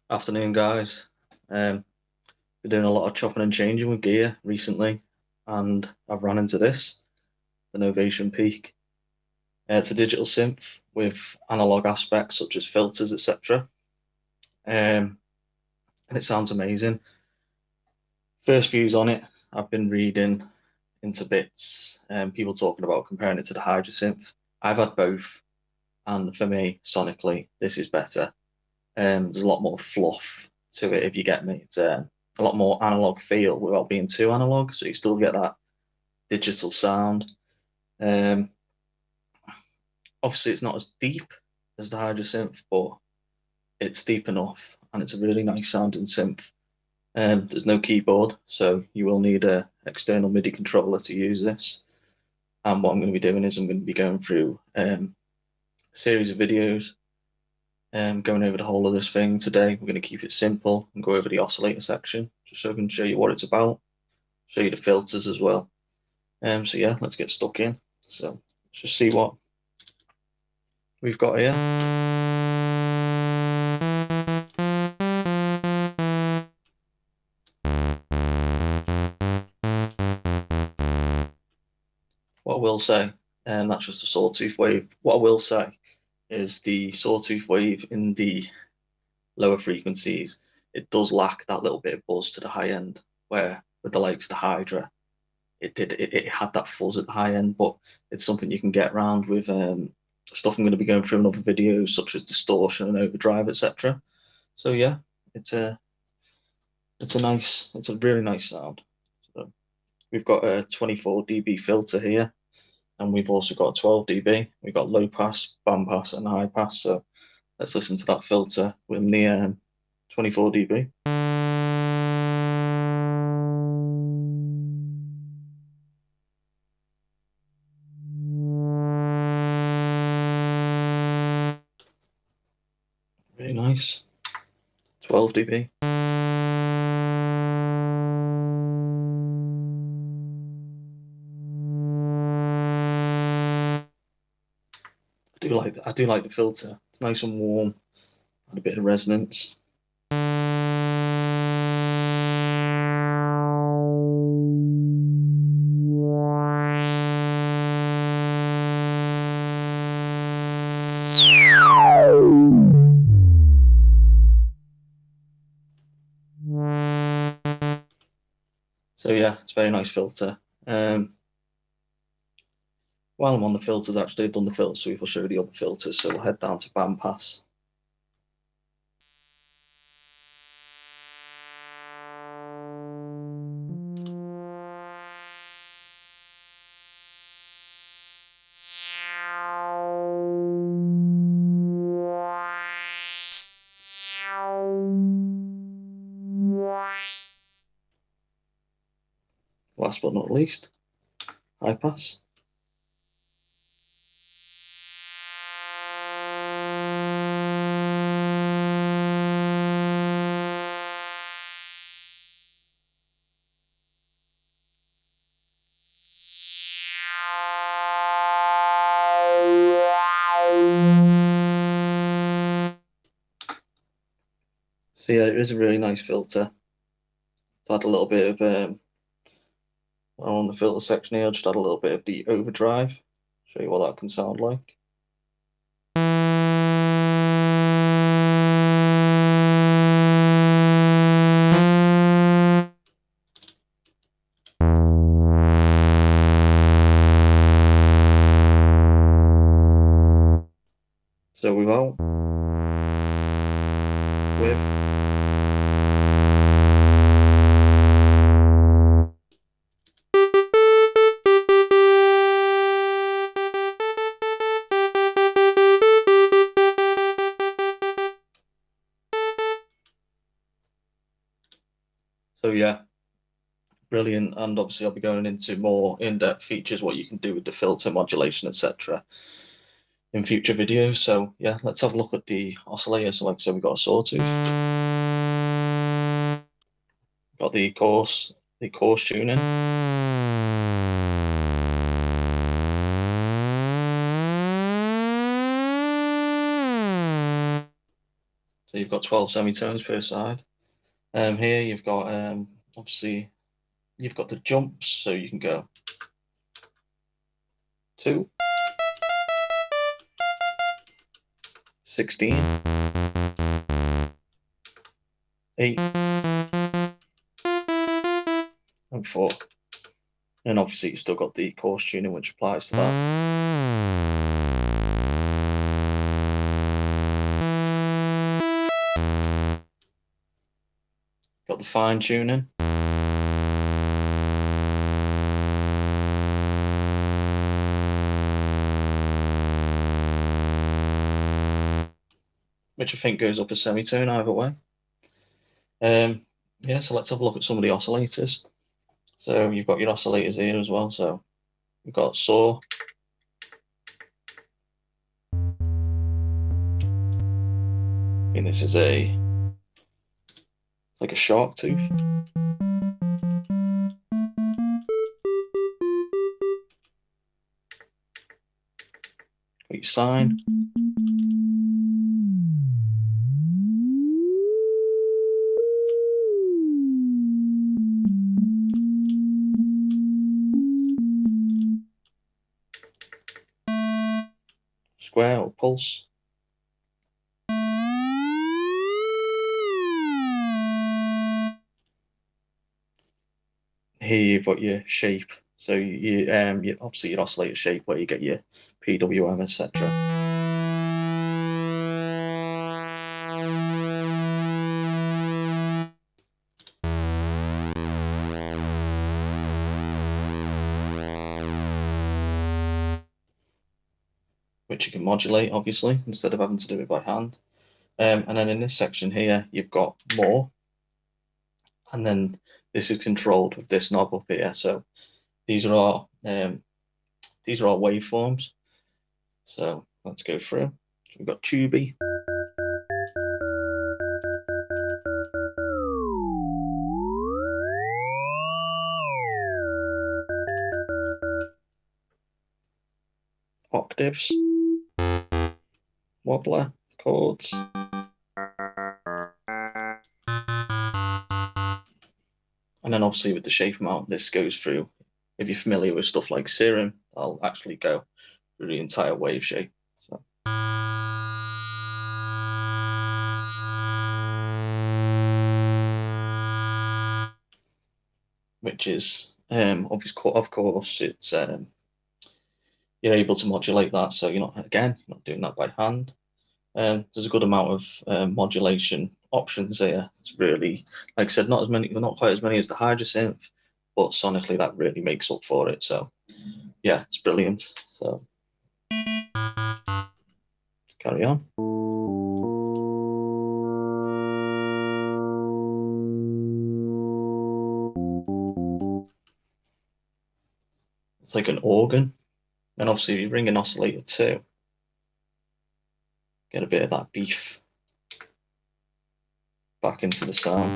Afternoon, guys. Been doing a lot of chopping and changing with gear recently, and I've run into this, the Novation Peak. It's a digital synth with analog aspects such as filters, etc. And it sounds amazing. First views on it, I've been reading into bits, people talking about comparing it to the Hydra synth. I've had both, and for me, sonically, this is better. There's a lot more fluff to it, if you get me. It's a lot more analog feel without being too analog, so you still get that digital sound. Um, Obviously, it's not as deep as the Hydra synth, but it's deep enough, and it's a really nice sounding synth. There's no keyboard, so you will need a external MIDI controller to use this. And what I'm going to be doing is I'm going to be going through a series of videos, going over the whole of this thing today. We're going to keep it simple and go over the oscillator section, just so I can show you what it's about, show you the filters as well. So yeah, let's get stuck in. So let's just see what we've got here. What I will say, and that's just a sawtooth wave. What I will say is the sawtooth wave in the lower frequencies, it does lack that little bit of buzz to the high end, where with the likes of the Hydra, it had that fuzz at the high end, but it's something you can get around with stuff I'm going to be going through in other videos, such as distortion and overdrive, etc. So yeah, it's a it's a really nice sound. So we've got a 24 dB filter here, and we've also got a 12 dB. We've got low pass, band pass, and high pass. So let's listen to that filter with the 24 dB. Really nice. 12 dB. I do like the filter. It's nice and warm, and a bit of resonance. So yeah, it's a very nice filter. While I'm on the filters, actually, I've done the filter sweep. I'll show you the other filters. So we'll head down to bandpass. Last but not least, high pass. So yeah, it is a really nice filter. It's had a little bit of on the filter section here. I'll just add a little bit of the overdrive. Show you what that can sound like. So without, with. So yeah, brilliant. And obviously I'll be going into more in-depth features, what you can do with the filter modulation, etc. in future videos. So yeah, let's have a look at the oscillator. So like I said, we've got a sawtooth, got the coarse tuning. So So you've got 12 semitones per side. Here you've got obviously you've got the jumps, so you can go 2, 16, 8, and 4. And obviously you've still got the coarse tuning which applies to that. Got the fine tuning. Which I think goes up a semitone either way. Yeah, so let's have a look at some of the oscillators. So you've got your oscillators here as well. So you've got saw. I think this is like a shark tooth. Got your sine. Square or pulse. Here you've got your shape. So you obviously your oscillator shape where you get your PWM, etc. Which you can modulate obviously instead of having to do it by hand. And then in this section here you've got more, and then this is controlled with this knob up here. So these are our waveforms. So let's go through. So we've got tubey, octaves, wobbler, chords, and then obviously with the shape amount, this goes through. If you're familiar with stuff like serum, I'll actually go through the entire wave shape. So. Which is of course it's you're able to modulate that, so you're not doing that by hand. There's a good amount of modulation options here. It's really, like I said, not quite as many as the Hydrosynth, but sonically that really makes up for it. So yeah, it's brilliant. So carry on. It's like an organ, and obviously if you bring an oscillator too, get a bit of that beef back into the sound.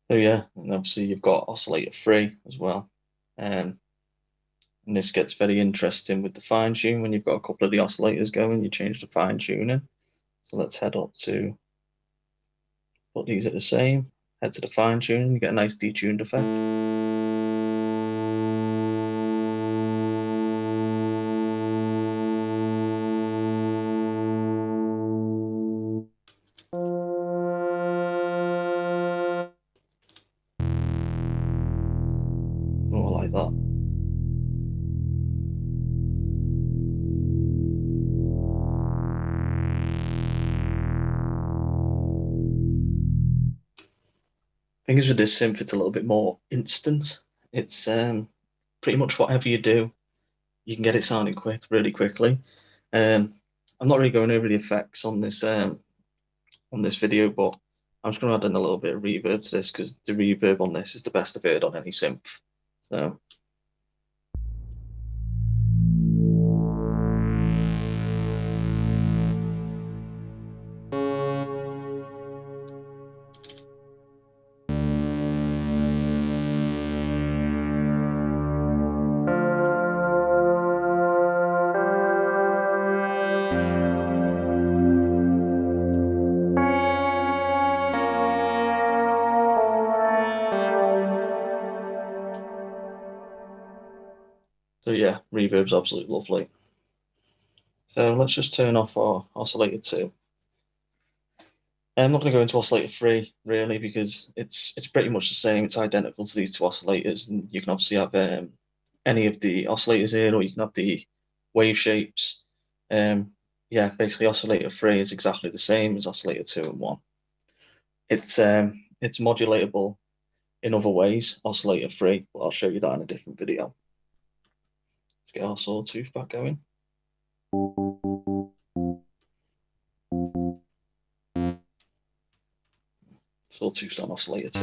So yeah, and obviously you've got oscillator 3 as well. And this gets very interesting with the fine tune. When you've got a couple of the oscillators going, you change the fine tuning. So let's head up to put these at the same, head to the fine tuning, you get a nice detuned effect. More like that. Thing is with this synth, it's a little bit more instant. It's pretty much whatever you do, you can get it sounding really quickly. I'm not really going over the effects on this video, but I'm just going to add in a little bit of reverb to this because the reverb on this is the best I've heard on any synth. So. So yeah, reverb's absolutely lovely. So let's just turn off our oscillator 2. I'm not going to go into oscillator 3 really because it's pretty much the same. It's identical to these two oscillators, and you can obviously have any of the oscillators here, or you can have the wave shapes. Yeah, basically oscillator 3 is exactly the same as oscillator 2 and 1. It's modulatable in other ways, oscillator 3, but I'll show you that in a different video. Let's get our sawtooth back going. Sawtooth's on oscillator 2.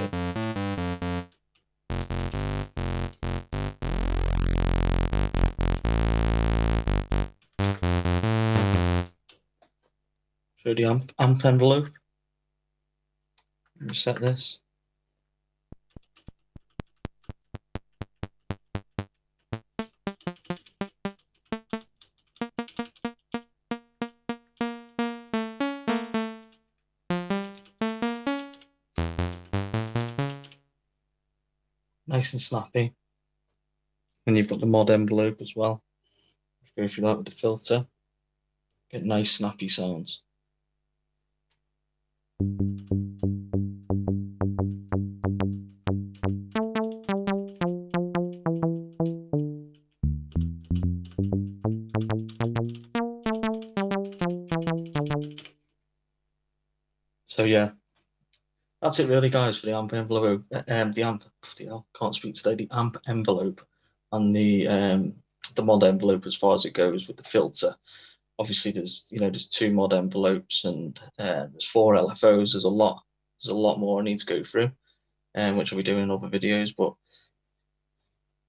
Show the amp envelope. Reset this. Nice and snappy. And you've got the mod envelope as well. Go through that with the filter. Get nice snappy sounds. So yeah, that's it really, guys, for the amp envelope. Can't speak today. The amp envelope and the mod envelope as far as it goes with the filter. Obviously, there's two mod envelopes and there's four LFOs. There's a lot more I need to go through, which I'll be doing in other videos. But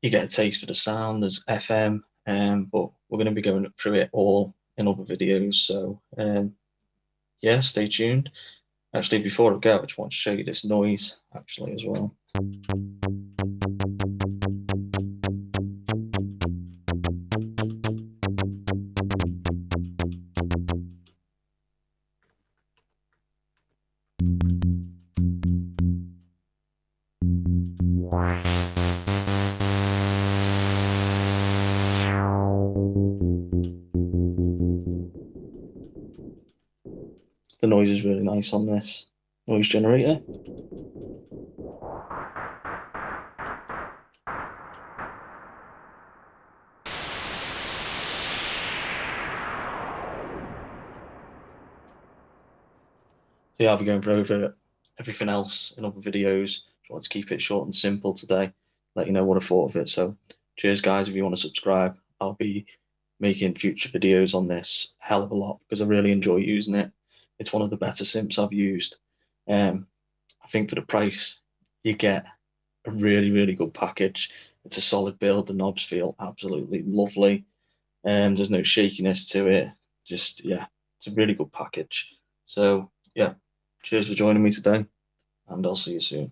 you get a taste for the sound. There's FM, but we're going to be going through it all in other videos. So yeah, stay tuned. Actually, before I go, I just want to show you this noise actually as well. The noise is really nice on this noise generator. So yeah, I'll be going over everything else in other videos. Just want to keep it short and simple today. Let you know what I thought of it. So cheers, guys. If you want to subscribe, I'll be making future videos on this a hell of a lot because I really enjoy using it. It's one of the better synths I've used. I think for the price, you get a really, really good package. It's a solid build. The knobs feel absolutely lovely. There's no shakiness to it. Just, yeah, it's a really good package. So, yeah, cheers for joining me today, and I'll see you soon.